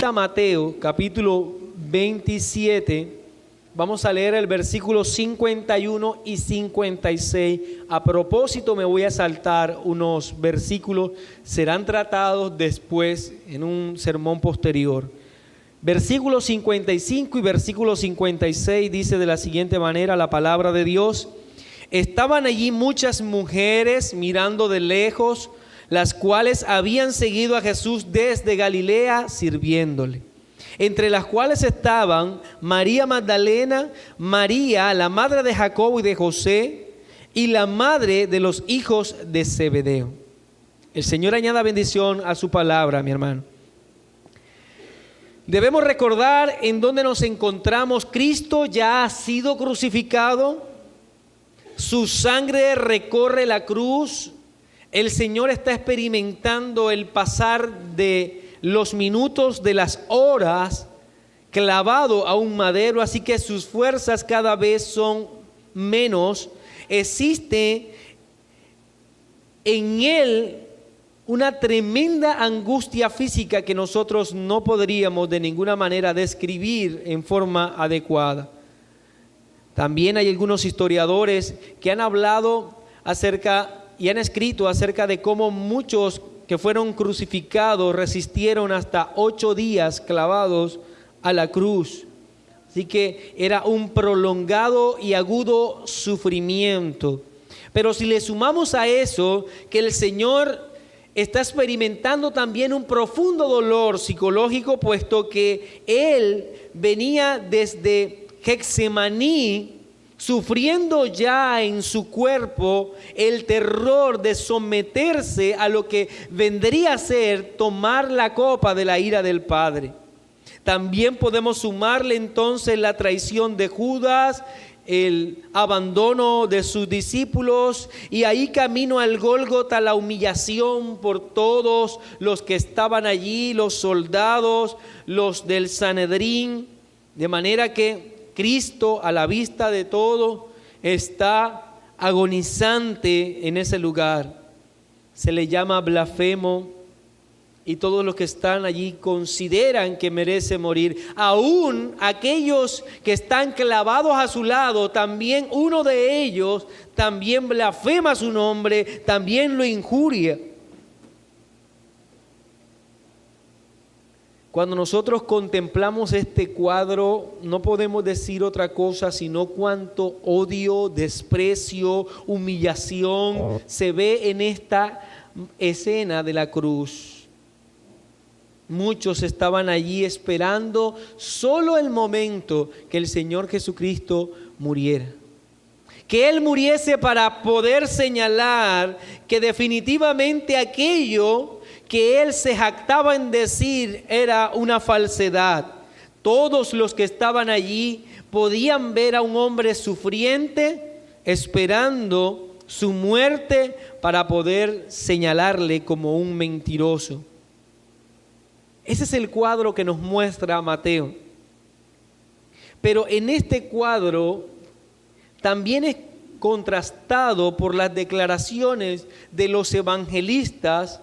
a Mateo, capítulo 27, vamos a leer el versículo 51 y 56. A propósito, me voy a saltar unos versículos, serán tratados después en un sermón posterior. Versículo 55 y versículo 56 dice de la siguiente manera la palabra de Dios: estaban allí muchas mujeres mirando de lejos, las cuales habían seguido a Jesús desde Galilea sirviéndole, entre las cuales estaban María Magdalena, María, la madre de Jacobo y de José, y la madre de los hijos de Zebedeo. El Señor añada bendición a su palabra, mi hermano. Debemos recordar en dónde nos encontramos. Cristo ya ha sido crucificado, su sangre recorre la cruz. El Señor está experimentando el pasar de los minutos, de las horas, clavado a un madero, así que sus fuerzas cada vez son menos. Existe en Él una tremenda angustia física que nosotros no podríamos de ninguna manera describir en forma adecuada. También hay algunos historiadores que han hablado acerca y han escrito acerca de cómo muchos que fueron crucificados resistieron hasta 8 días clavados a la cruz. Así que era un prolongado y agudo sufrimiento. Pero si le sumamos a eso que el Señor está experimentando también un profundo dolor psicológico, puesto que Él venía desde Getsemaní, sufriendo ya en su cuerpo el terror de someterse a lo que vendría a ser tomar la copa de la ira del Padre. También podemos sumarle entonces la traición de Judas, el abandono de sus discípulos, y ahí camino al Gólgota la humillación por todos los que estaban allí, los soldados, los del Sanedrín, de manera que Cristo, a la vista de todo, está agonizante en ese lugar. Se le llama blasfemo y todos los que están allí consideran que merece morir. Aún aquellos que están clavados a su lado, también uno de ellos también blasfema su nombre, también lo injuria. Cuando nosotros contemplamos este cuadro, no podemos decir otra cosa sino cuánto odio, desprecio, humillación se ve en esta escena de la cruz. Muchos estaban allí esperando solo el momento que el Señor Jesucristo muriera. Que Él muriese para poder señalar que definitivamente aquello que Él se jactaba en decir era una falsedad. Todos los que estaban allí podían ver a un hombre sufriente esperando su muerte para poder señalarle como un mentiroso. Ese es el cuadro que nos muestra Mateo. Pero en este cuadro también es contrastado por las declaraciones de los evangelistas,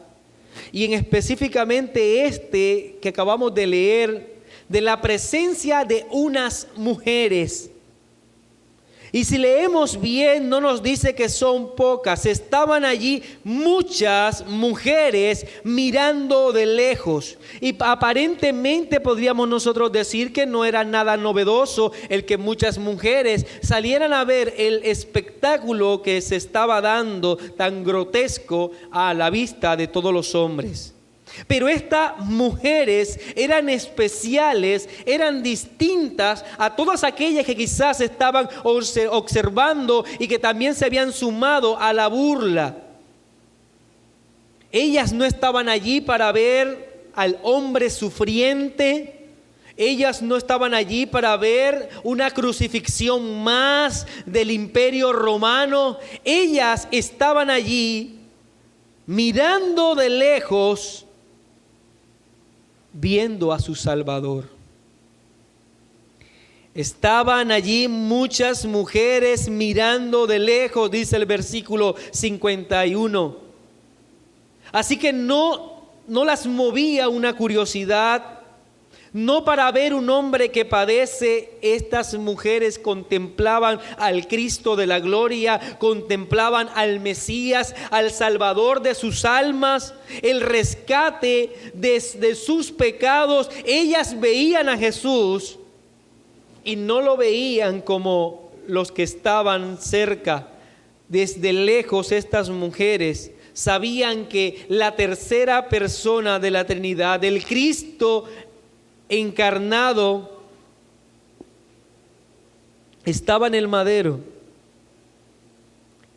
y en específicamente este que acabamos de leer, de la presencia de unas mujeres. Y si leemos bien, no nos dice que son pocas. Estaban allí muchas mujeres mirando de lejos. Y aparentemente podríamos nosotros decir que no era nada novedoso el que muchas mujeres salieran a ver el espectáculo que se estaba dando tan grotesco a la vista de todos los hombres. Pero estas mujeres eran especiales, eran distintas a todas aquellas que quizás estaban observando y que también se habían sumado a la burla. Ellas no estaban allí para ver al hombre sufriente. Ellas no estaban allí para ver una crucifixión más del Imperio Romano. Ellas estaban allí mirando de lejos, viendo a su Salvador. Estaban allí muchas mujeres mirando de lejos, dice el versículo 51. Así que no las movía una curiosidad, No para ver un hombre que padece, estas mujeres contemplaban al Cristo de la gloria, contemplaban al Mesías, al Salvador de sus almas, el rescate de sus pecados. Ellas veían a Jesús y no lo veían como los que estaban cerca. Desde lejos estas mujeres sabían que la tercera persona de la Trinidad, el Cristo encarnado, estaba en el madero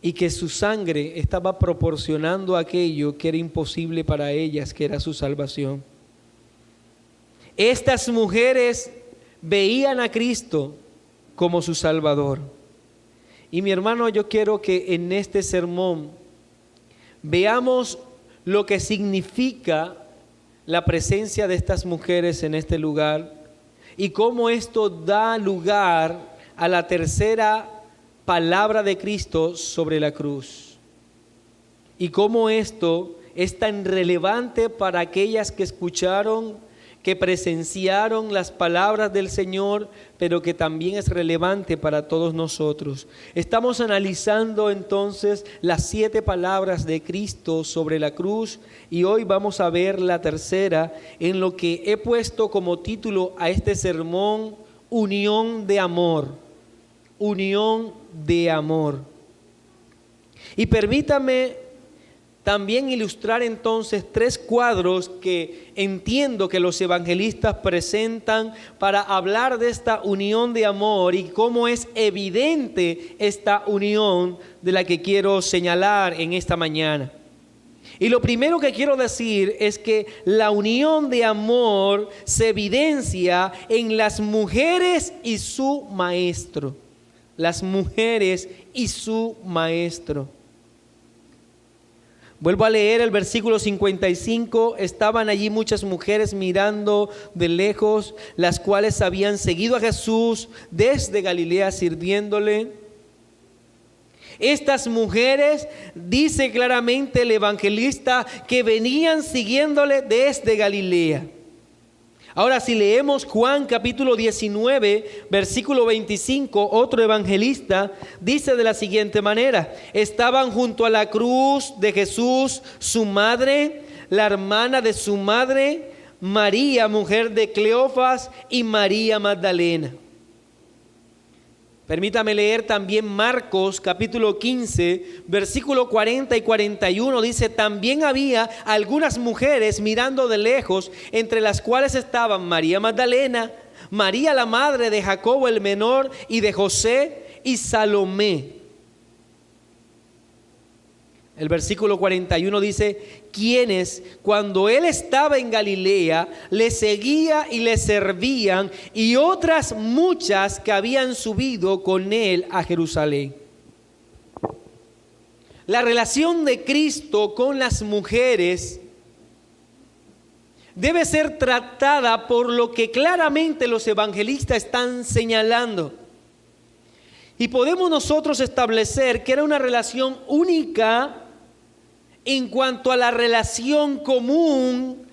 y que su sangre estaba proporcionando aquello que era imposible para ellas, que era su salvación. Estas mujeres veían a Cristo como su Salvador. Y mi hermano, yo quiero que en este sermón veamos lo que significa la presencia de estas mujeres en este lugar y cómo esto da lugar a la tercera palabra de Cristo sobre la cruz. Y cómo esto es tan relevante para aquellas que escucharon, que presenciaron las palabras del Señor, pero que también es relevante para todos nosotros. Estamos analizando entonces las 7 palabras de Cristo sobre la cruz y hoy vamos a ver la tercera, en lo que he puesto como título a este sermón: unión de amor. Unión de amor. Y permítame también ilustrar entonces 3 cuadros que entiendo que los evangelistas presentan para hablar de esta unión de amor y cómo es evidente esta unión de la que quiero señalar en esta mañana. Y lo primero que quiero decir es que la unión de amor se evidencia en las mujeres y su maestro. Las mujeres y su maestro. Vuelvo a leer el versículo 55. Estaban allí muchas mujeres mirando de lejos, las cuales habían seguido a Jesús desde Galilea sirviéndole. Estas mujeres, dice claramente el evangelista, que venían siguiéndole desde Galilea. Ahora, si leemos Juan capítulo 19, versículo 25, otro evangelista dice de la siguiente manera: estaban junto a la cruz de Jesús su madre, la hermana de su madre, María, mujer de Cleofas, y María Magdalena. Permítame leer también Marcos capítulo 15, versículo 40 y 41. Dice: también había algunas mujeres mirando de lejos, entre las cuales estaban María Magdalena, María la madre de Jacobo el menor y de José, y Salomé. El versículo 41 dice: quienes cuando él estaba en Galilea le seguía y le servían, y otras muchas que habían subido con él a Jerusalén. La relación de Cristo con las mujeres debe ser tratada por lo que claramente los evangelistas están señalando. Y podemos nosotros establecer que era una relación única en cuanto a la relación común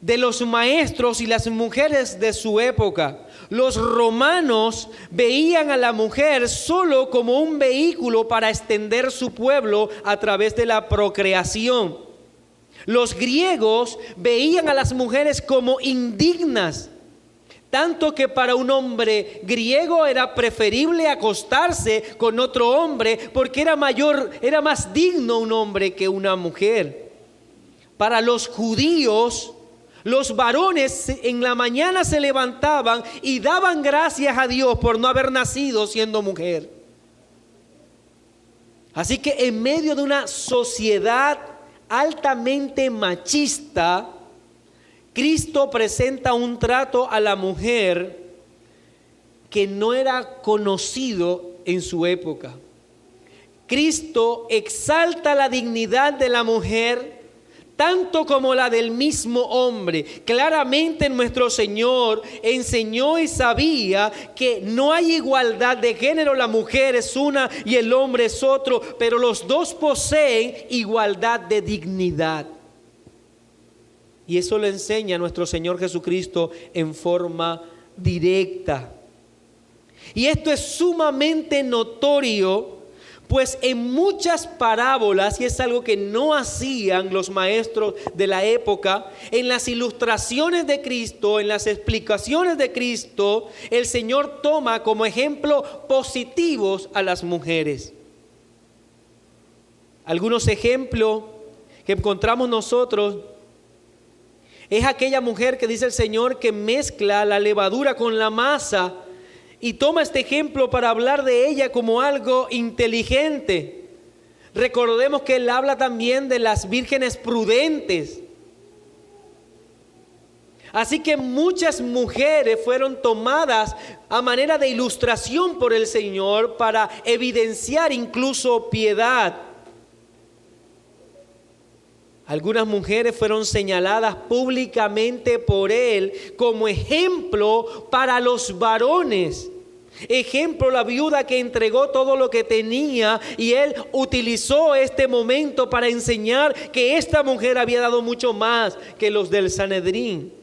de los maestros y las mujeres de su época. Los romanos veían a la mujer solo como un vehículo para extender su pueblo a través de la procreación. Los griegos veían a las mujeres como indignas, tanto que para un hombre griego era preferible acostarse con otro hombre porque era más digno un hombre que una mujer. Para los judíos, los varones en la mañana se levantaban y daban gracias a Dios por no haber nacido siendo mujer. Así que en medio de una sociedad altamente machista, Cristo presenta un trato a la mujer que no era conocido en su época. Cristo exalta la dignidad de la mujer tanto como la del mismo hombre. Claramente nuestro Señor enseñó y sabía que no hay igualdad de género. La mujer es una y el hombre es otro, pero los dos poseen igualdad de dignidad. Y eso lo enseña nuestro Señor Jesucristo en forma directa. Y esto es sumamente notorio, pues en muchas parábolas, y es algo que no hacían los maestros de la época, en las ilustraciones de Cristo, en las explicaciones de Cristo, el Señor toma como ejemplo positivos a las mujeres. Algunos ejemplos que encontramos nosotros es aquella mujer que dice el Señor que mezcla la levadura con la masa y toma este ejemplo para hablar de ella como algo inteligente. Recordemos que Él habla también de las vírgenes prudentes. Así que muchas mujeres fueron tomadas a manera de ilustración por el Señor para evidenciar incluso piedad. Algunas mujeres fueron señaladas públicamente por Él como ejemplo para los varones. Ejemplo, la viuda que entregó todo lo que tenía y Él utilizó este momento para enseñar que esta mujer había dado mucho más que los del Sanedrín.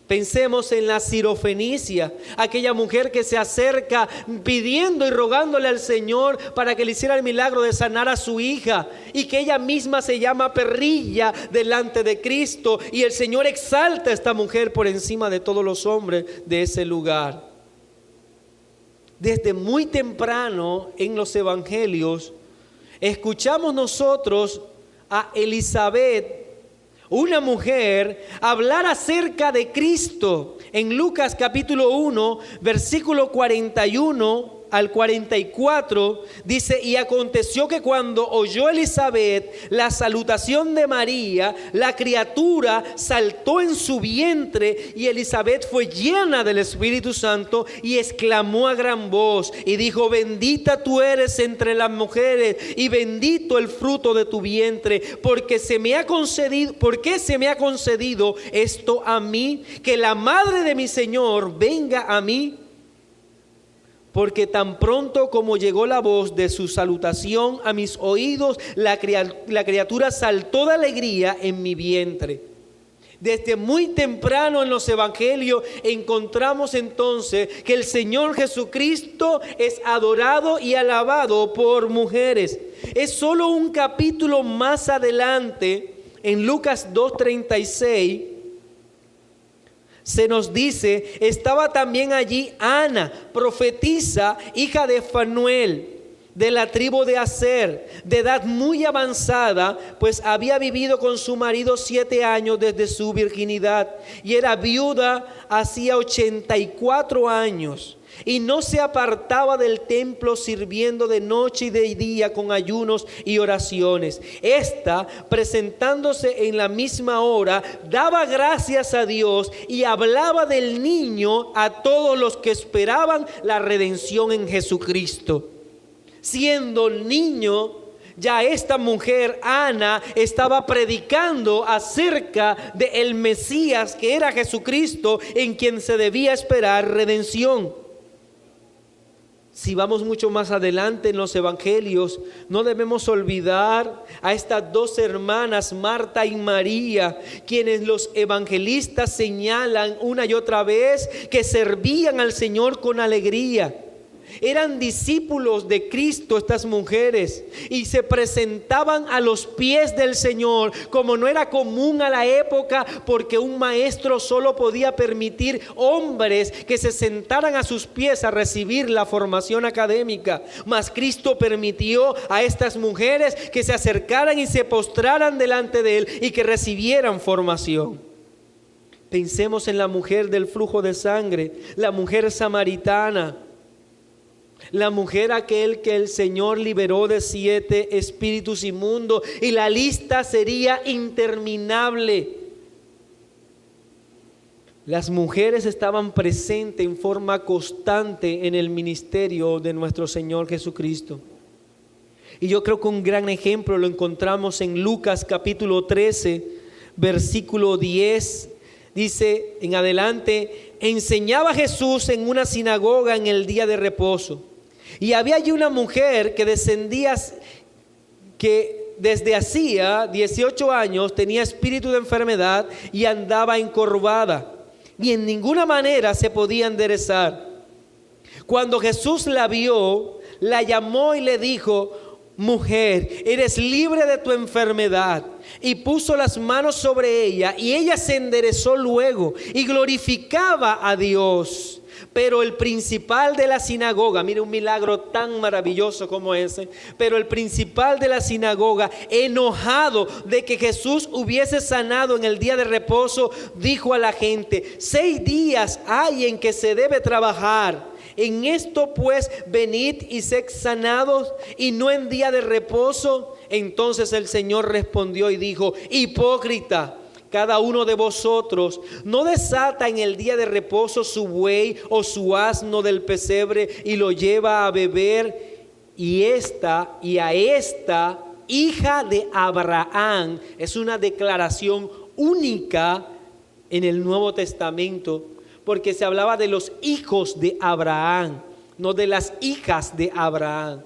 Pensemos en la Sirofenicia, aquella mujer que se acerca pidiendo y rogándole al Señor para que le hiciera el milagro de sanar a su hija, y que ella misma se llama perrilla delante de Cristo, y el Señor exalta a esta mujer por encima de todos los hombres de ese lugar. Desde muy temprano en los evangelios escuchamos nosotros a Elizabeth, una mujer, hablar acerca de Cristo. En Lucas capítulo 1, versículo 41 al 44, dice: y aconteció que cuando oyó Elizabeth la salutación de María, la criatura saltó en su vientre, y Elizabeth fue llena del Espíritu Santo y exclamó a gran voz y dijo: bendita tú eres entre las mujeres y bendito el fruto de tu vientre, porque se me ha concedido esto a mí, que la madre de mi Señor venga a mí. Porque tan pronto como llegó la voz de su salutación a mis oídos, la criatura saltó de alegría en mi vientre. Desde muy temprano en los evangelios encontramos entonces que el Señor Jesucristo es adorado y alabado por mujeres. Es solo un capítulo más adelante, en Lucas 2:36, se nos dice: estaba también allí Ana, profetisa, hija de Fanuel, de la tribu de Aser, de edad muy avanzada, pues había vivido con su marido 7 años desde su virginidad, y era viuda hacía 84 años. Y no se apartaba del templo, sirviendo de noche y de día con ayunos y oraciones. Esta, presentándose en la misma hora, daba gracias a Dios y hablaba del niño a todos los que esperaban la redención en Jesucristo. Siendo niño, ya esta mujer, Ana, estaba predicando acerca del Mesías, que era Jesucristo, en quien se debía esperar redención. Si vamos mucho más adelante en los evangelios, no debemos olvidar a estas dos hermanas, Marta y María, quienes los evangelistas señalan una y otra vez que servían al Señor con alegría. Eran discípulos de Cristo estas mujeres, y se presentaban a los pies del Señor, como no era común a la época, porque un maestro solo podía permitir hombres que se sentaran a sus pies a recibir la formación académica. Mas Cristo permitió a estas mujeres que se acercaran y se postraran delante de Él y que recibieran formación. Pensemos en la mujer del flujo de sangre, la mujer samaritana, la mujer aquel que el Señor liberó de 7 espíritus inmundos, y la lista sería interminable. Las mujeres estaban presentes en forma constante en el ministerio de nuestro Señor Jesucristo. Y yo creo que un gran ejemplo lo encontramos en Lucas capítulo 13, versículo 10. Dice en adelante: enseñaba Jesús en una sinagoga en el día de reposo. Y había allí una mujer que desde hacía 18 años tenía espíritu de enfermedad y andaba encorvada, y en ninguna manera se podía enderezar. Cuando Jesús la vio, la llamó y le dijo: mujer, eres libre de tu enfermedad. Y puso las manos sobre ella, y ella se enderezó luego y glorificaba a Dios. Pero el principal de la sinagoga, mire un milagro tan maravilloso como ese, pero el principal de la sinagoga, enojado de que Jesús hubiese sanado en el día de reposo, dijo a la gente: 6 días hay en que se debe trabajar. En esto pues venid y sed sanados, y no en día de reposo. Entonces el Señor respondió y dijo: hipócrita, cada uno de vosotros no desata en el día de reposo su buey o su asno del pesebre y lo lleva a beber, y a esta hija de Abraham. Es una declaración única en el Nuevo Testamento, porque se hablaba de los hijos de Abraham, no de las hijas de Abraham,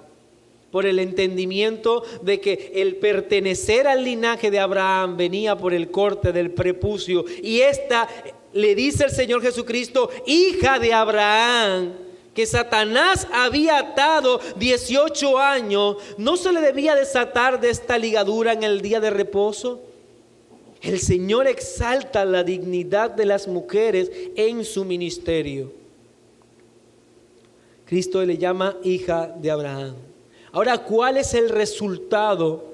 por el entendimiento de que el pertenecer al linaje de Abraham venía por el corte del prepucio. Y esta le dice el Señor Jesucristo: hija de Abraham, que Satanás había atado 18 años, ¿no se le debía desatar de esta ligadura en el día de reposo? El Señor exalta la dignidad de las mujeres en su ministerio. Cristo le llama hija de Abraham. Ahora, ¿cuál es el resultado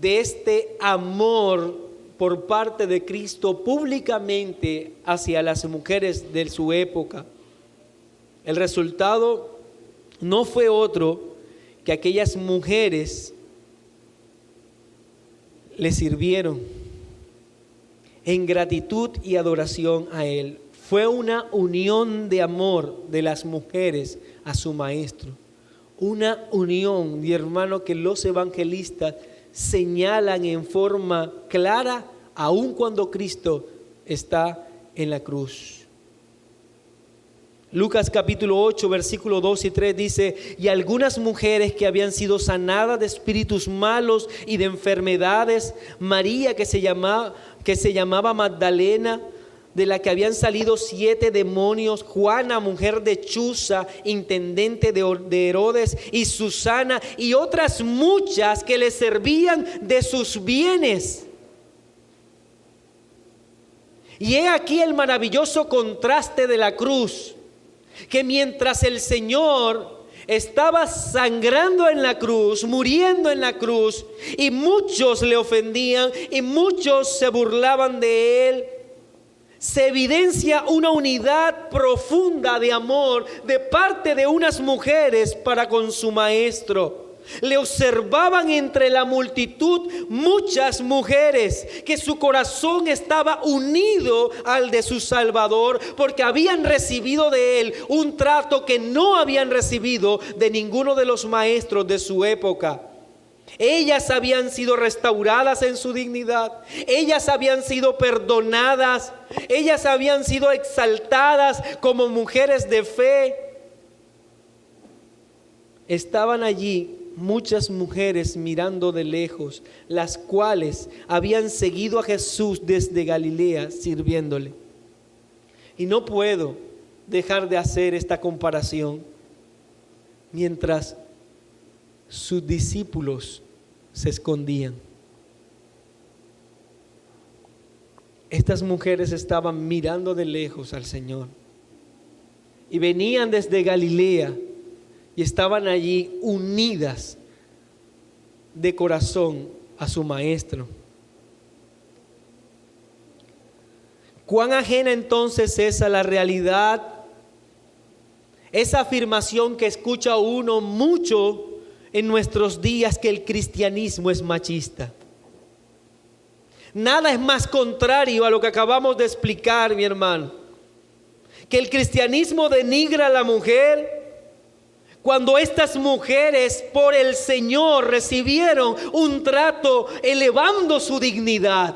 de este amor por parte de Cristo públicamente hacia las mujeres de su época? El resultado no fue otro que aquellas mujeres le sirvieron en gratitud y adoración a Él. Fue una unión de amor de las mujeres a su maestro. Una unión, mi hermano, que los evangelistas señalan en forma clara, aun cuando Cristo está en la cruz. Lucas capítulo 8, versículos 2 y 3 dice: y algunas mujeres que habían sido sanadas de espíritus malos y de enfermedades, María que se llamaba Magdalena, de la que habían salido 7 demonios, Juana, mujer de Chuza, intendente de Herodes, y Susana, y otras muchas que le servían de sus bienes. Y he aquí el maravilloso contraste de la cruz, que mientras el Señor estaba sangrando en la cruz, muriendo en la cruz, y muchos le ofendían y muchos se burlaban de Él, se evidencia una unidad profunda de amor de parte de unas mujeres para con su maestro. Le observaban entre la multitud muchas mujeres que su corazón estaba unido al de su Salvador, porque habían recibido de Él un trato que no habían recibido de ninguno de los maestros de su época. Ellas habían sido restauradas en su dignidad, ellas habían sido perdonadas, ellas habían sido exaltadas como mujeres de fe. Estaban allí muchas mujeres mirando de lejos, las cuales habían seguido a Jesús desde Galilea sirviéndole. Y no puedo dejar de hacer esta comparación. Mientras sus discípulos se escondían, estas mujeres estaban mirando de lejos al Señor y venían desde Galilea y estaban allí unidas de corazón a su maestro. ¿Cuán ajena entonces es a la realidad esa afirmación que escucha uno mucho en nuestros días, que el cristianismo es machista? Nada es más contrario a lo que acabamos de explicar, mi hermano, que el cristianismo denigra a la mujer, cuando estas mujeres por el Señor recibieron un trato elevando su dignidad.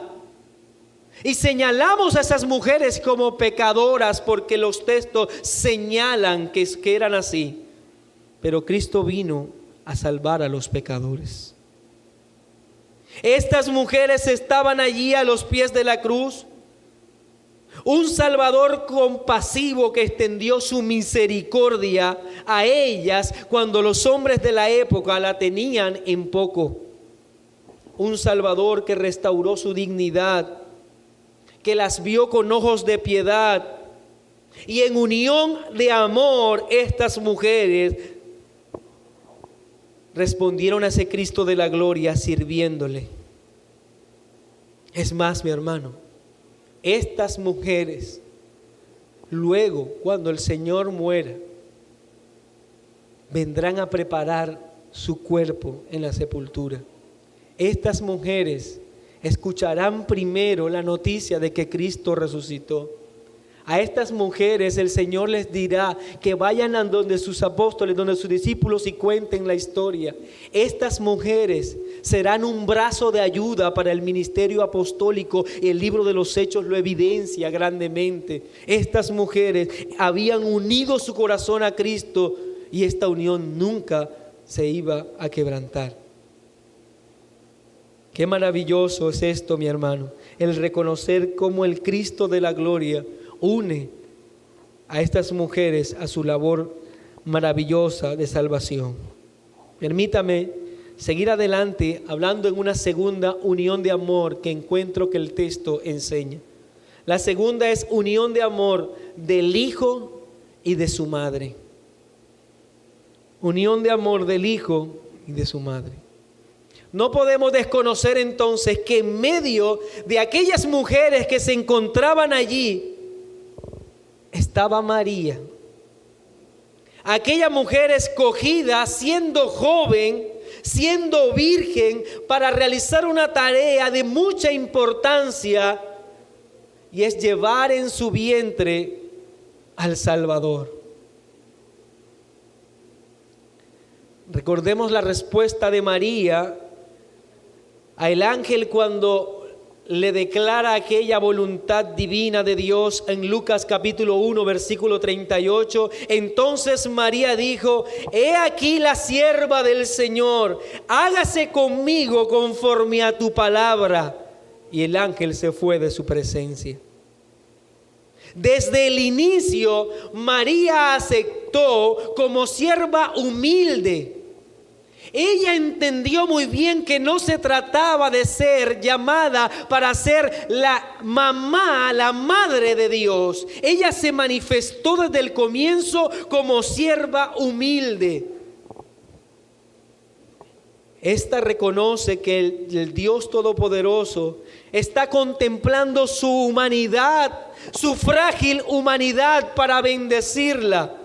Y señalamos a esas mujeres como pecadoras porque los textos señalan que eran así. Pero Cristo vino a salvar a los pecadores. Estas mujeres estaban allí a los pies de la cruz. Un Salvador compasivo que extendió su misericordia a ellas cuando los hombres de la época la tenían en poco. Un Salvador que restauró su dignidad, que las vio con ojos de piedad. Y en unión de amor, estas mujeres respondieron a ese Cristo de la gloria sirviéndole. Es más, mi hermano, estas mujeres, luego, cuando el Señor muera, vendrán a preparar su cuerpo en la sepultura. Estas mujeres escucharán primero la noticia de que Cristo resucitó. A estas mujeres el Señor les dirá que vayan a donde sus apóstoles, donde sus discípulos y cuenten la historia. Estas mujeres serán un brazo de ayuda para el ministerio apostólico y el libro de los Hechos lo evidencia grandemente. Estas mujeres habían unido su corazón a Cristo y esta unión nunca se iba a quebrantar. Qué maravilloso es esto, mi hermano, el reconocer cómo el Cristo de la gloria une a estas mujeres a su labor maravillosa de salvación. Permítame seguir adelante hablando en una segunda unión de amor que encuentro que el texto enseña. La segunda es unión de amor del Hijo y de su madre. Unión de amor del Hijo y de su madre. No podemos desconocer entonces que en medio de aquellas mujeres que se encontraban allí, estaba María, aquella mujer escogida siendo joven, siendo virgen, para realizar una tarea de mucha importancia, y es llevar en su vientre al Salvador. Recordemos la respuesta de María al ángel cuando le declara aquella voluntad divina de Dios en Lucas capítulo 1 versículo 38. Entonces María dijo: he aquí la sierva del Señor, hágase conmigo conforme a tu palabra. Y el ángel se fue de su presencia. Desde el inicio, María aceptó como sierva humilde. Ella entendió muy bien que no se trataba de ser llamada para ser la mamá, la madre de Dios. Ella se manifestó desde el comienzo como sierva humilde. Esta reconoce que el Dios Todopoderoso está contemplando su humanidad, su frágil humanidad, para bendecirla.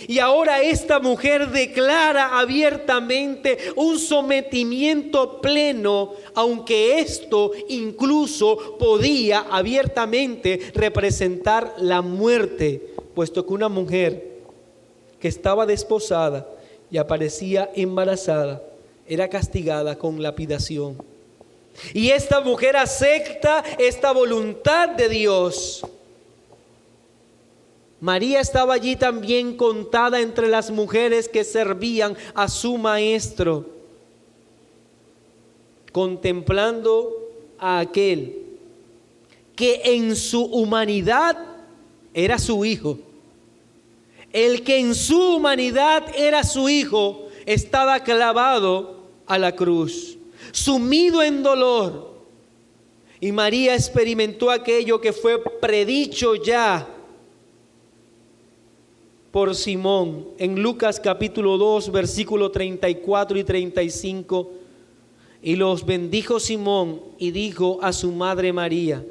Y ahora esta mujer declara abiertamente un sometimiento pleno, aunque esto incluso podía abiertamente representar la muerte, puesto que una mujer que estaba desposada y aparecía embarazada era castigada con lapidación. Y esta mujer acepta esta voluntad de Dios. María estaba allí también contada entre las mujeres que servían a su maestro, contemplando a aquel que en su humanidad era su hijo. El que en su humanidad era su hijo estaba clavado a la cruz, sumido en dolor. Y María experimentó aquello que fue predicho ya por Simón en Lucas capítulo 2 versículo 34 y 35. Y los bendijo Simón y dijo a su madre María: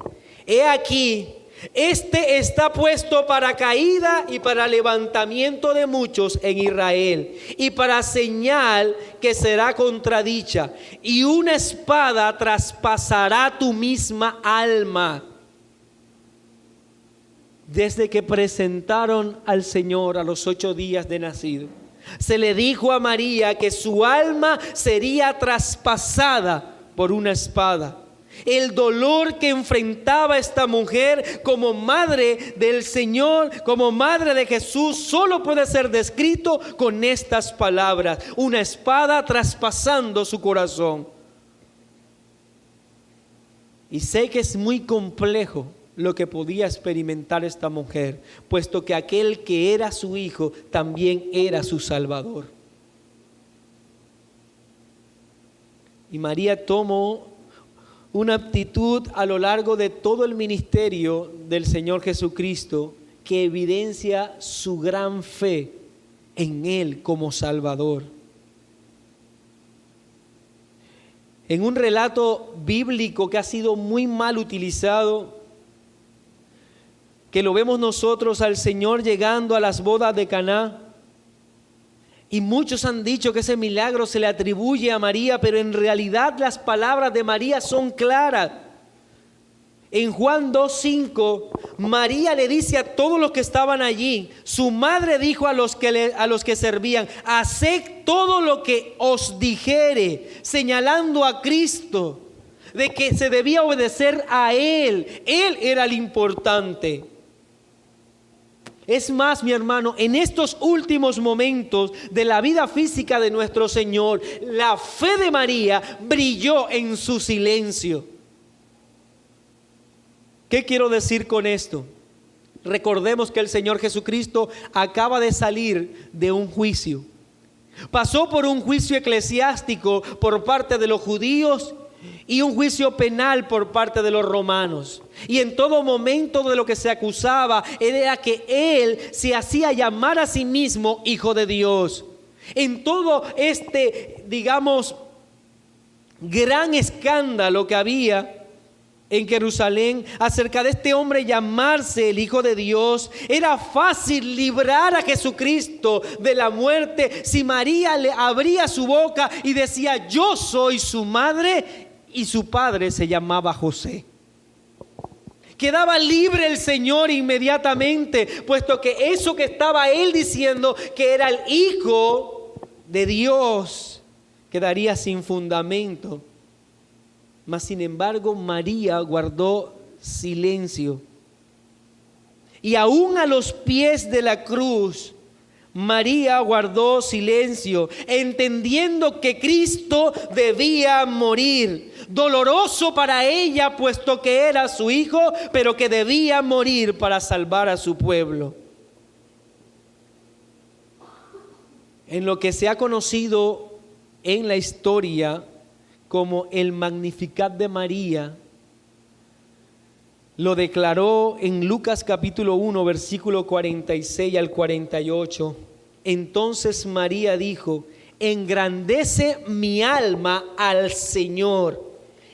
he aquí, este está puesto para caída y para levantamiento de muchos en Israel, y para señal que será contradicha, y una espada traspasará tu misma alma. Desde que presentaron al Señor a los 8 días de nacido, se le dijo a María que su alma sería traspasada por una espada. El dolor que enfrentaba esta mujer como madre del Señor, como madre de Jesús, solo puede ser descrito con estas palabras: una espada traspasando su corazón. Y sé que es muy complejo lo que podía experimentar esta mujer, puesto que aquel que era su hijo también era su Salvador. Y María tomó una actitud a lo largo de todo el ministerio del Señor Jesucristo que evidencia su gran fe en Él como Salvador. En un relato bíblico que ha sido muy mal utilizado, que lo vemos nosotros al Señor llegando a las bodas de Caná, y muchos han dicho que ese milagro se le atribuye a María, pero en realidad las palabras de María son claras. En Juan 2:5, María le dice a todos los que estaban allí, su madre dijo a los que servían, haced todo lo que os dijere, señalando a Cristo, de que se debía obedecer a Él. Él era el importante. Es más, mi hermano, en estos últimos momentos de la vida física de nuestro Señor, la fe de María brilló en su silencio. ¿Qué quiero decir con esto? Recordemos que el Señor Jesucristo acaba de salir de un juicio. Pasó por un juicio eclesiástico por parte de los judíos y un juicio penal por parte de los romanos. Y en todo momento de lo que se acusaba era que Él se hacía llamar a sí mismo Hijo de Dios. En todo este, gran escándalo que había en Jerusalén acerca de este hombre llamarse el Hijo de Dios, era fácil librar a Jesucristo de la muerte si María le abría su boca y decía, yo soy su madre, y su padre se llamaba José. Quedaba libre el Señor inmediatamente, puesto que eso que estaba él diciendo, que era el Hijo de Dios, quedaría sin fundamento. Mas sin embargo María guardó silencio. Y aún a los pies de la cruz, María guardó silencio, entendiendo que Cristo debía morir. Doloroso para ella, puesto que era su hijo, pero que debía morir para salvar a su pueblo. En lo que se ha conocido en la historia como el Magnificat de María, lo declaró en Lucas capítulo 1, versículo 46 al 48. Entonces María dijo, engrandece mi alma al Señor,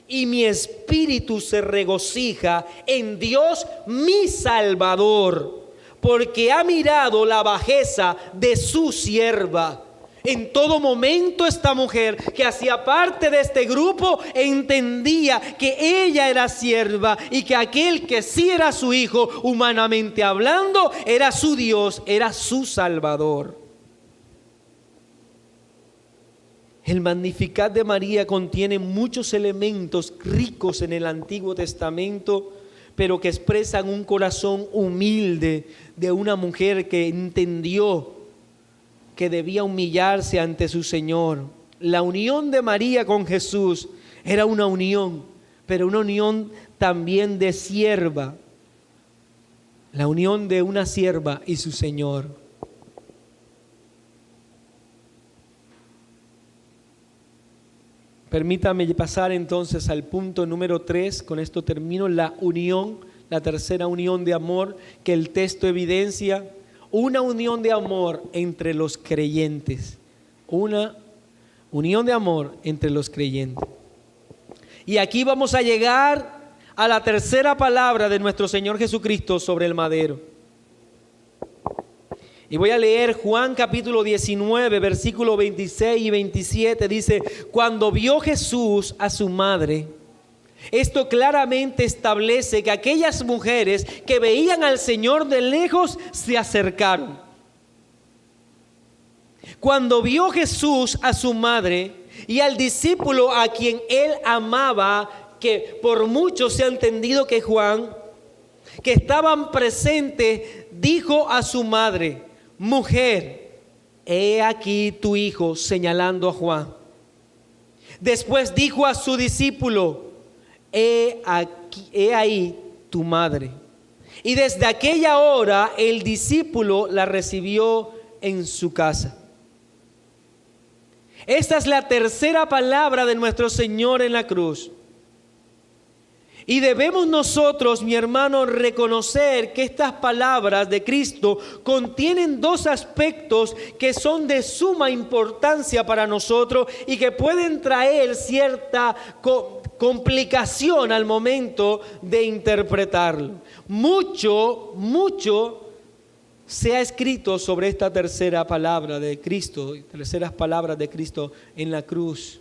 y mi espíritu se regocija en Dios mi Salvador, porque ha mirado la bajeza de su sierva. En todo momento esta mujer que hacía parte de este grupo entendía que ella era sierva y que aquel que sí era su hijo, humanamente hablando, era su Dios, era su Salvador. El Magnificat de María contiene muchos elementos ricos en el Antiguo Testamento, pero que expresan un corazón humilde de una mujer que entendió que debía humillarse ante su Señor. La unión de María con Jesús era una unión, pero una unión también de sierva. La unión de una sierva y su Señor. Permítame pasar entonces al punto número 3. Con esto termino. La unión, la tercera unión de amor que el texto evidencia. Una unión de amor entre los creyentes. Una unión de amor entre los creyentes. Y aquí vamos a llegar a la tercera palabra de nuestro Señor Jesucristo sobre el madero. Y voy a leer Juan capítulo 19, versículos 26 y 27. Dice, cuando vio Jesús a su madre, esto claramente establece que aquellas mujeres que veían al Señor de lejos se acercaron. Cuando vio Jesús a su madre y al discípulo a quien él amaba, que por muchos se ha entendido que Juan, que estaban presentes, dijo a su madre, mujer, he aquí tu hijo, señalando a Juan. Después dijo a su discípulo, he ahí tu madre. Y desde aquella hora el discípulo la recibió en su casa. Esta es la tercera palabra de nuestro Señor en la cruz. Y debemos nosotros, mi hermano, reconocer que estas palabras de Cristo contienen dos aspectos que son de suma importancia para nosotros y que pueden traer cierta complicación al momento de interpretarlo. Mucho se ha escrito sobre esta tercera palabra de Cristo, terceras palabras de Cristo en la cruz.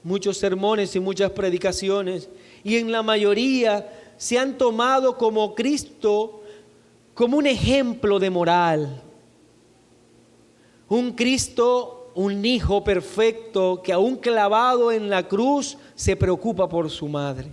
Muchos sermones y muchas predicaciones, y en la mayoría se han tomado como Cristo como un ejemplo de moral. Un Cristo, un hijo perfecto que aún clavado en la cruz se preocupa por su madre.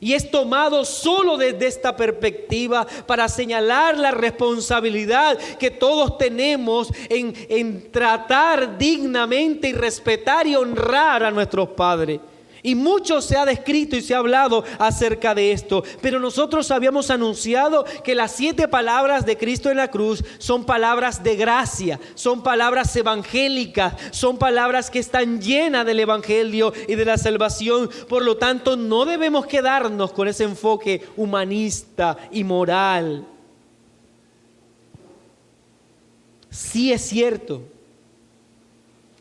Y es tomado solo desde esta perspectiva para señalar la responsabilidad que todos tenemos en tratar dignamente y respetar y honrar a nuestros padres. Y mucho se ha descrito y se ha hablado acerca de esto, pero nosotros habíamos anunciado que las 7 palabras de Cristo en la cruz son palabras de gracia, son palabras evangélicas, son palabras que están llenas del evangelio y de la salvación. Por lo tanto, no debemos quedarnos con ese enfoque humanista y moral. Sí es cierto,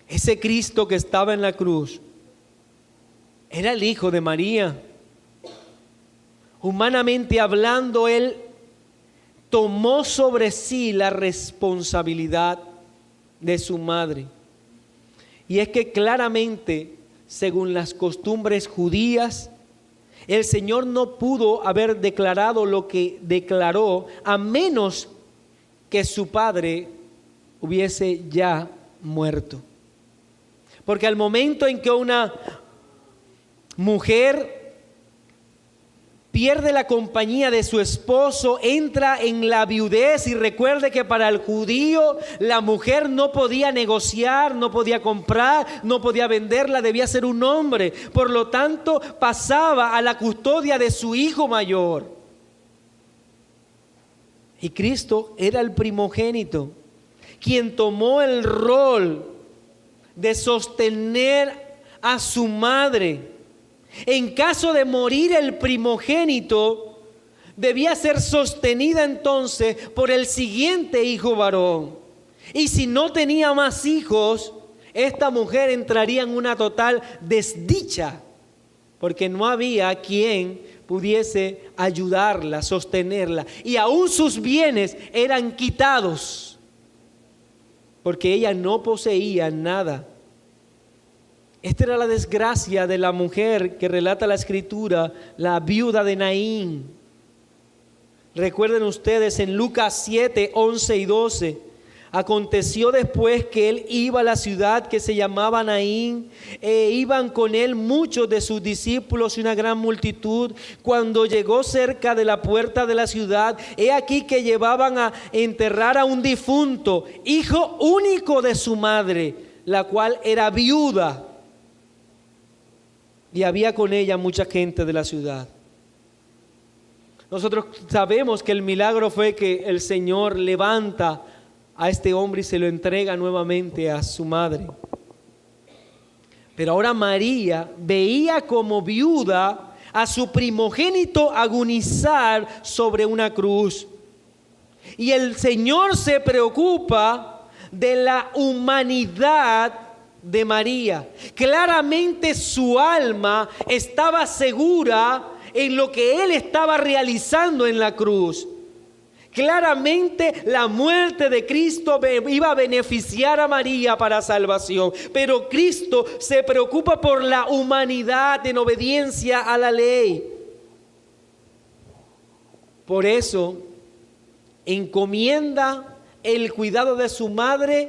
ese Cristo que estaba en la cruz era el hijo de María. Humanamente hablando, Él tomó sobre sí la responsabilidad de su madre. Y es que claramente, según las costumbres judías, el Señor no pudo haber declarado lo que declaró a menos que su padre hubiese ya muerto. Porque al momento en que una mujer pierde la compañía de su esposo, entra en la viudez, y recuerde que para el judío la mujer no podía negociar, no podía comprar, no podía venderla, debía ser un hombre. Por lo tanto, pasaba a la custodia de su hijo mayor. Y Cristo era el primogénito, quien tomó el rol de sostener a su madre. En caso de morir el primogénito, debía ser sostenida entonces por el siguiente hijo varón. Y si no tenía más hijos, esta mujer entraría en una total desdicha, porque no había quien pudiese ayudarla, sostenerla. Y aún sus bienes eran quitados, porque ella no poseía nada. Esta era la desgracia de la mujer que relata la Escritura, la viuda de Naín. Recuerden ustedes en Lucas 7, 11 y 12. Aconteció después que él iba a la ciudad que se llamaba Naín, e iban con él muchos de sus discípulos y una gran multitud. Cuando llegó cerca de la puerta de la ciudad, he aquí que llevaban a enterrar a un difunto, hijo único de su madre, la cual era viuda. Y había con ella mucha gente de la ciudad. Nosotros sabemos que el milagro fue que el Señor levanta a este hombre y se lo entrega nuevamente a su madre. Pero ahora María veía como viuda a su primogénito agonizar sobre una cruz. Y el Señor se preocupa de la humanidad de María. Claramente su alma estaba segura en lo que Él estaba realizando en la cruz. Claramente la muerte de Cristo iba a beneficiar a María para salvación, pero Cristo se preocupa por la humanidad en obediencia a la ley. Por eso encomienda el cuidado de su madre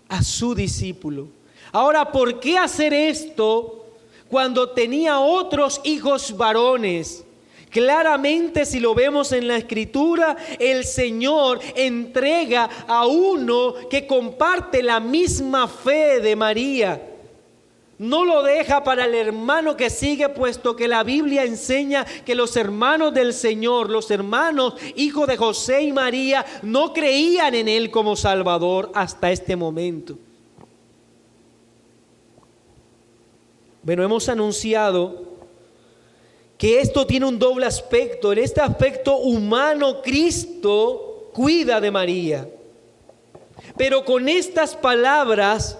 a su discípulo. Ahora, ¿por qué hacer esto cuando tenía otros hijos varones? Claramente, si lo vemos en la Escritura, el Señor entrega a uno que comparte la misma fe de María. No lo deja para el hermano que sigue, puesto que la Biblia enseña que los hermanos del Señor, los hermanos hijos de José y María, no creían en Él como Salvador hasta este momento. Bueno, hemos anunciado que esto tiene un doble aspecto. En este aspecto humano, Cristo cuida de María. Pero con estas palabras,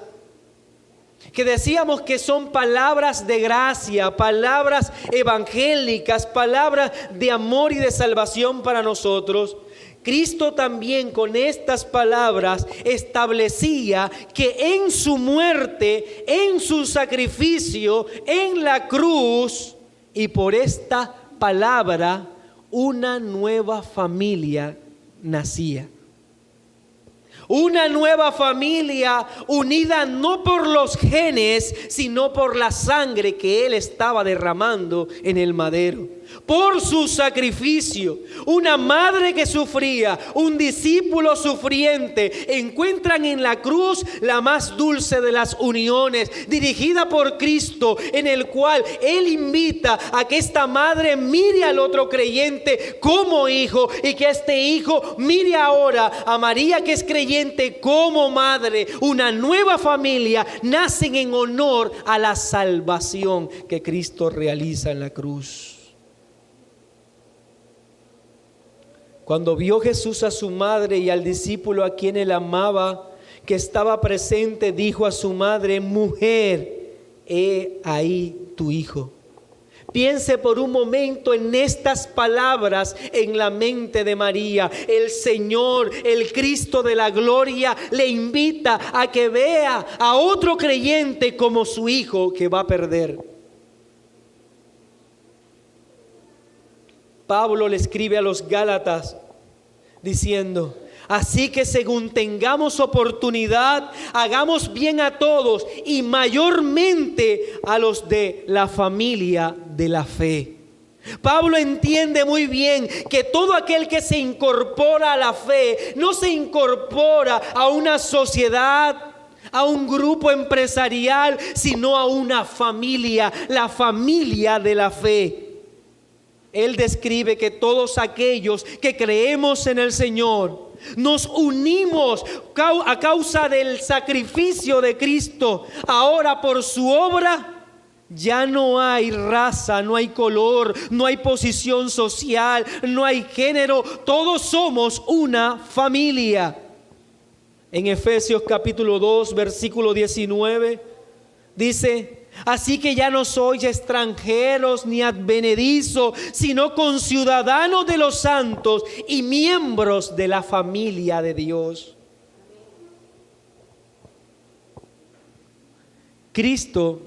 que decíamos que son palabras de gracia, palabras evangélicas, palabras de amor y de salvación para nosotros, Cristo también con estas palabras establecía que en su muerte, en su sacrificio, en la cruz, y por esta palabra, una nueva familia nacía. Una nueva familia unida no por los genes, sino por la sangre que Él estaba derramando en el madero. Por su sacrificio, una madre que sufría, un discípulo sufriente, encuentran en la cruz la más dulce de las uniones, dirigida por Cristo, en el cual Él invita a que esta madre mire al otro creyente como hijo, y que este hijo mire ahora a María, que es creyente, como madre. Una nueva familia nacen en honor a la salvación que Cristo realiza en la cruz. Cuando vio Jesús a su madre y al discípulo a quien Él amaba, que estaba presente, dijo a su madre: mujer, he ahí tu hijo. Piense por un momento en estas palabras en la mente de María. El Señor, el Cristo de la gloria, le invita a que vea a otro creyente como su hijo que va a perder. Pablo le escribe a los Gálatas diciendo: así que según tengamos oportunidad, hagamos bien a todos, y mayormente a los de la familia de la fe. Pablo entiende muy bien que todo aquel que se incorpora a la fe no se incorpora a una sociedad, a un grupo empresarial, sino a una familia, la familia de la fe. Él describe que todos aquellos que creemos en el Señor nos unimos a causa del sacrificio de Cristo. Ahora por su obra ya no hay raza, no hay color, no hay posición social, no hay género. Todos somos una familia. En Efesios capítulo 2, versículo 19, dice: así que ya no sois extranjeros ni advenedizos, sino conciudadanos de los santos y miembros de la familia de Dios. Cristo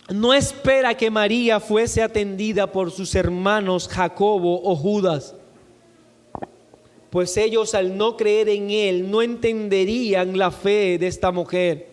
no espera que María fuese atendida por sus hermanos Jacobo o Judas, pues ellos, al no creer en Él, no entenderían la fe de esta mujer.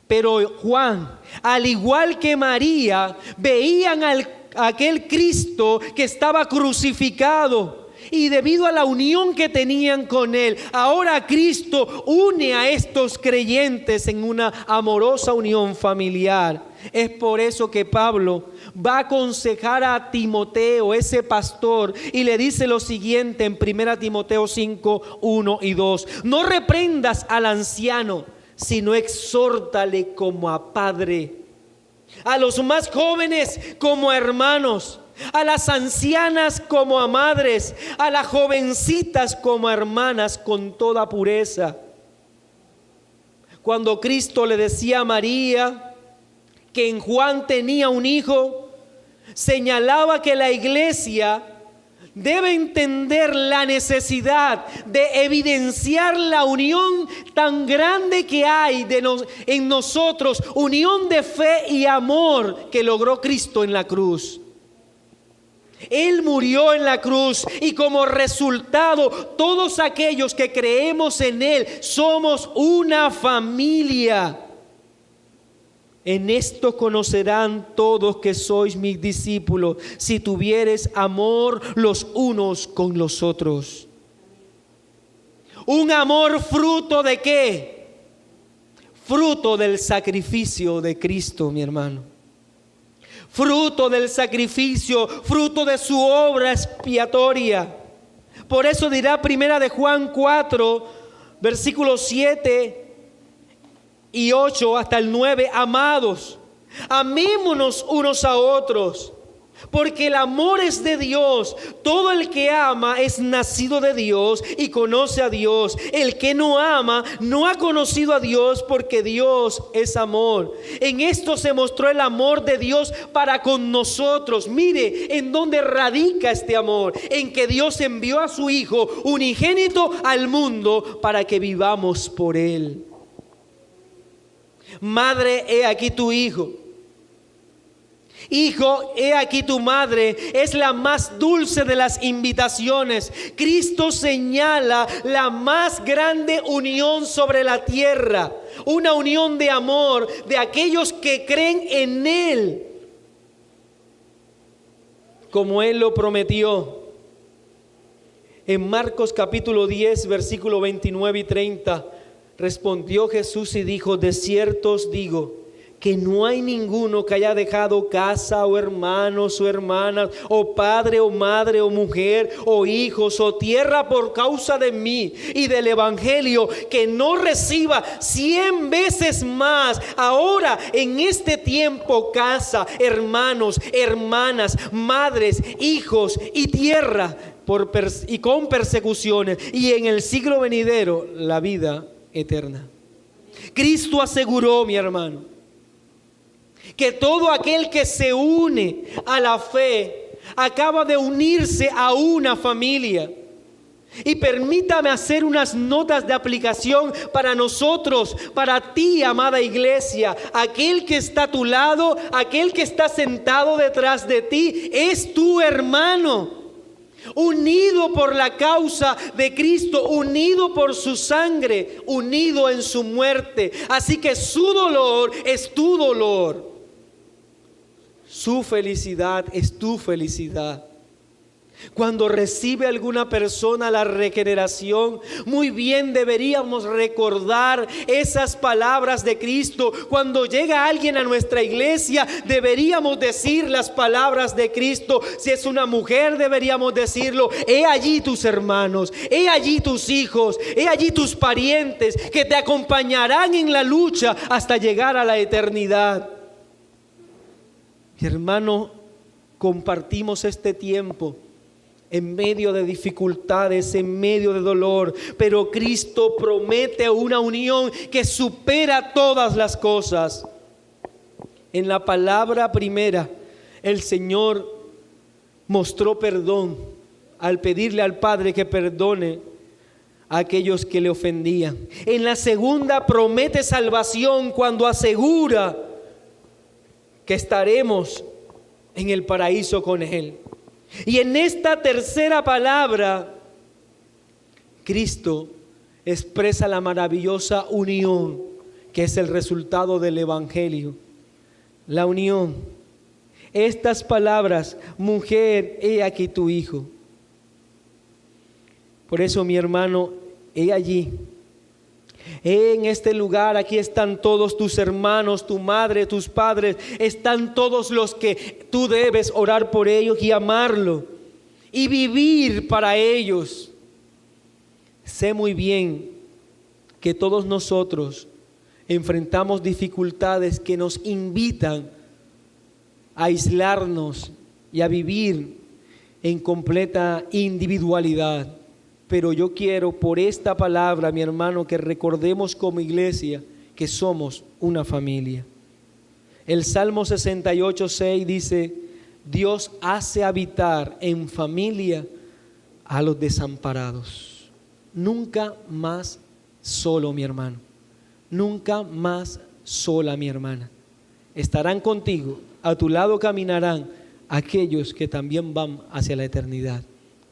Pero Juan, al igual que María, veían a aquel Cristo que estaba crucificado, y debido a la unión que tenían con Él, ahora Cristo une a estos creyentes en una amorosa unión familiar. Es por eso que Pablo va a aconsejar a Timoteo, ese pastor, y le dice lo siguiente en 1 Timoteo 5, 1 y 2: no reprendas al anciano, sino exhórtale como a padre, a los más jóvenes como a hermanos, a las ancianas como a madres, a las jovencitas como a hermanas, con toda pureza. Cuando Cristo le decía a María que en Juan tenía un hijo, señalaba que la iglesia debe entender la necesidad de evidenciar la unión tan grande que hay en nosotros, unión de fe y amor que logró Cristo en la cruz. Él murió en la cruz, y como resultado, todos aquellos que creemos en Él somos una familia. En esto conocerán todos que sois mis discípulos, si tuviereis amor los unos con los otros. ¿Un amor fruto de qué? fruto del sacrificio de Cristo, mi hermano. Fruto del sacrificio, fruto de su obra expiatoria. Por eso dirá primera de Juan 4, versículos 7 y 8 hasta el 9, amados, amémonos unos a otros, porque el amor es de Dios. Todo el que ama es nacido de Dios y conoce a Dios. El que no ama no ha conocido a Dios, porque Dios es amor. En esto se mostró el amor de Dios para con nosotros. Mire en dónde radica este amor: en que Dios envió a su Hijo unigénito al mundo para que vivamos por Él. Madre, he aquí tu hijo. Hijo, he aquí tu madre. Es la más dulce de las invitaciones. Cristo señala la más grande unión sobre la tierra, una unión de amor de aquellos que creen en Él, como Él lo prometió. En Marcos capítulo 10, versículo 29 y 30, respondió Jesús y dijo: de cierto os digo, que no hay ninguno que haya dejado casa o hermanos o hermanas o padre o madre o mujer o hijos o tierra por causa de mí y del evangelio, que no reciba 100 veces más ahora en este tiempo casa, hermanos, hermanas, madres, hijos y tierra y con persecuciones, y en el siglo venidero la vida eterna. Cristo aseguró, mi hermano, que todo aquel que se une a la fe acaba de unirse a una familia. Y permítame hacer unas notas de aplicación para nosotros, para ti, amada iglesia. Aquel que está a tu lado, aquel que está sentado detrás de ti, es tu hermano, unido por la causa de Cristo, unido por su sangre, unido en su muerte. Así que su dolor es tu dolor. Su felicidad es tu felicidad. Cuando recibe alguna persona la regeneración, muy bien deberíamos recordar esas palabras de Cristo. Cuando llega alguien a nuestra iglesia, deberíamos decir las palabras de Cristo. Si es una mujer, deberíamos decirlo: he allí tus hermanos, he allí tus hijos, he allí tus parientes que te acompañarán en la lucha hasta llegar a la eternidad. Mi hermano, compartimos este tiempo en medio de dificultades, en medio de dolor, pero Cristo promete una unión que supera todas las cosas. En la palabra primera, el Señor mostró perdón al pedirle al Padre que perdone a aquellos que le ofendían. En la segunda, promete salvación cuando asegura que estaremos en el paraíso con Él. Y en esta tercera palabra, Cristo expresa la maravillosa unión que es el resultado del evangelio. La unión. Estas palabras: mujer, he aquí tu hijo. Por eso, mi hermano, he allí. En este lugar, aquí están todos tus hermanos, tu madre, tus padres. Están todos los que tú debes orar por ellos y amarlo y vivir para ellos. Sé muy bien que todos nosotros enfrentamos dificultades que nos invitan a aislarnos y a vivir en completa individualidad. Pero yo quiero, por esta palabra, mi hermano, que recordemos como iglesia que somos una familia. El Salmo 68:6 dice: Dios hace habitar en familia a los desamparados. Nunca más solo, mi hermano. Nunca más sola, mi hermana. Estarán contigo, a tu lado caminarán aquellos que también van hacia la eternidad.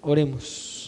Oremos.